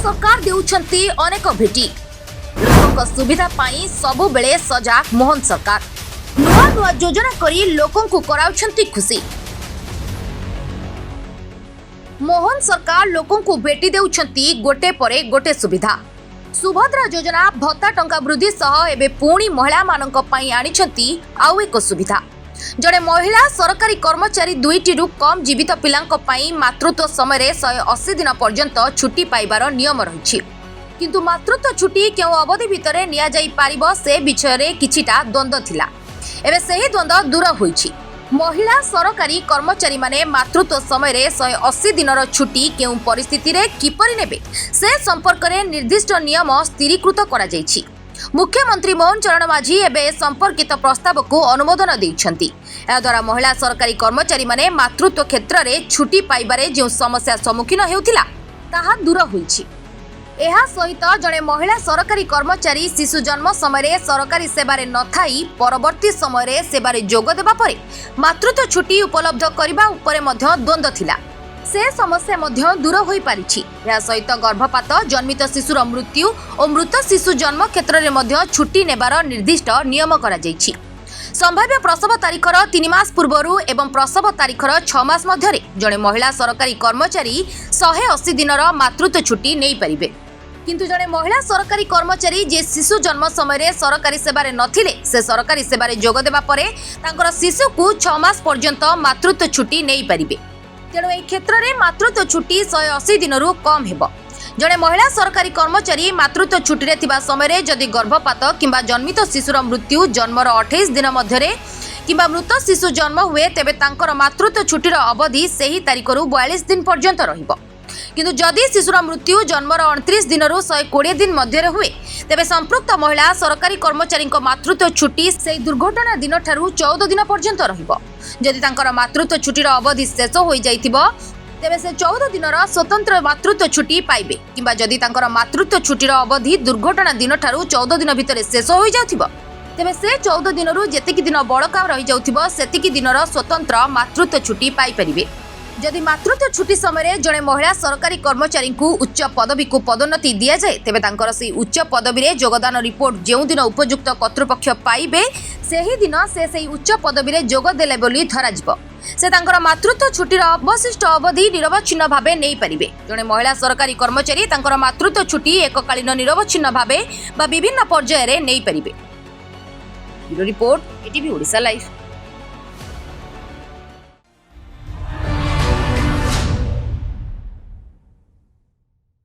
सरकार देउछंती अनेक भेटी लोकक सुविधा पाई सबु बेले सजाग मोहन सरकार नुआ नुआ योजना करी लोकन को कराउछंती खुशी। मोहन सरकार लोकन को भेटी देउछंती गोटे परे गोटे सुविधा। सुभद्रा योजना भत्ता टंका वृद्धि सह एबे पुणी महिला मानक पई आनिछंती आउ एक सुविधा। जड़े महिला सरकारी कर्मचारी दुईटी कम जीवित पिलांक पई मातृत्व समय 180 दिन पर्यंत छुट्टी पाइबार नियम रही। किंतु मातृत्व छुट्टी केउ अवधि भितरे निया जाई पारिबो से विषय रे किछिटा द्वंद्व थिला। एबे सही द्वंद्व दूर होईछि। महिला सरकारी कर्मचारी माने मातृत्व समय 180 दिनर छुट्टी केउ परिस्थिति रे किपरि नेबे से संपर्क रे निर्दिष्ट नियम स्थिरीकृत करा जाईछि। मुख्यमंत्री मोहन चरण माझी एबे संपर्कित प्रस्ताव को अनुमोदन देइछंती। या द्वारा महिला सरकारी कर्मचारी माने मातृत्व क्षेत्र रे छुट्टी पाइबारे जो समस्या सम्मुखीन हेउथिला ताहा दूर होईछि। एहा सहित जड़े महिला सरकारी कर्मचारी शिशु जन्म समय सरकारी सेवारे नथाई परवर्ती समय सेवारे जोग देबा परे मातृत्व छुट्टी उपलब्ध करबा उपरे मध्य द्वंद्व थिला से समस्या मध्य दूर होई पारिछि। या सहित गर्भपात जन्मित शिशुर मृत्यु और मृत शिशु जन्म क्षेत्र में मध्य छुट्टी नेबार निर्दिष्ट नियम करा जाइछि। संभाव्य प्रसव तारीखर 3 मास पूर्वरु एवं प्रसव तारीखर 6 मास मध्यरे जड़े महिला सरकारी कर्मचारी 180 दिनर मातृत्व छुट्टी नहीं पारिबे। किंतु जड़े महिला सरकारी कर्मचारी जे शिशु जन्म समय सरकारी सेवारे नथिले से सरकारी सेवारे जोग देबा परे तांकर शिशु को 6 मास पर्यंत मातृत्व छुट्टी नहीं पारिबे। तेणु एही क्षेत्र में मातृत्व छुट्टी 180 दिन कम हेबो। जड़े महिला सरकारी कर्मचारी मातृत्व छुट्टी रे थिबा समय जदि गर्भपात किंबा जन्मित शिशुर मृत्यु जन्मर 28 दिन मध्यरे किंबा मृत शिशु जन्म हुए तेबे तांकर मातृत्व छुट्टीर अवधि सही तारीखरु 42 दिन पर्यंत रहिबो। किंतु जदि शिशुर मृत्यु जन्मर 29 दिन 120 दिन मध्य हुए तेबे संपृक्त महिला सरकारी कर्मचारी मातृत्व छुट्टी से दुर्घटना दिन ठारू 14 दिन पर्यंत रहिबो। जदि तांकर मातृत्व छुट्टीर अवधि शेष हो जाइतिबो तेबे से 14 दिनर स्वतंत्र मातृत्व छुट्टी पाइबे। किंबा जदि तांकर मातृत्व छुट्टीर अवधि दुर्घटना दिन ठारू 14 दिन भितरे शेष हो जाउथिबो तेबे से 14 दिनरु जेतिकी दिन बळका रहि जाउथिबो सेतिकी दिनर स्वतंत्र मातृत्व छुट्टी पाइ परिबे। जदि मातृत्व छुट्टी समय जड़े महिला सरकारी कर्मचारी को उच्च पदवी को पदोन्नति दिया जाए तेबे तांकर से उच्च पदवी रे योगदान रिपोर्ट जेउ दिन उपयुक्त कर्तृपक्ष पाइबे सेही दिन से उच्च पदवी रे जोग देले बोली धराजिबो। से तांकर मातृत्व छुट्टीर अवशिष्ट अवधि निरवच्छिन्न भावे नहीं पारिबे। जड़े महिला सरकारी कर्मचारी तांकर मातृत्व छुट्टी एककालीन निरवच्छिन्न भावे बा विभिन्न पर्याय रे नहीं पारिबे। Report ATV Odisha live.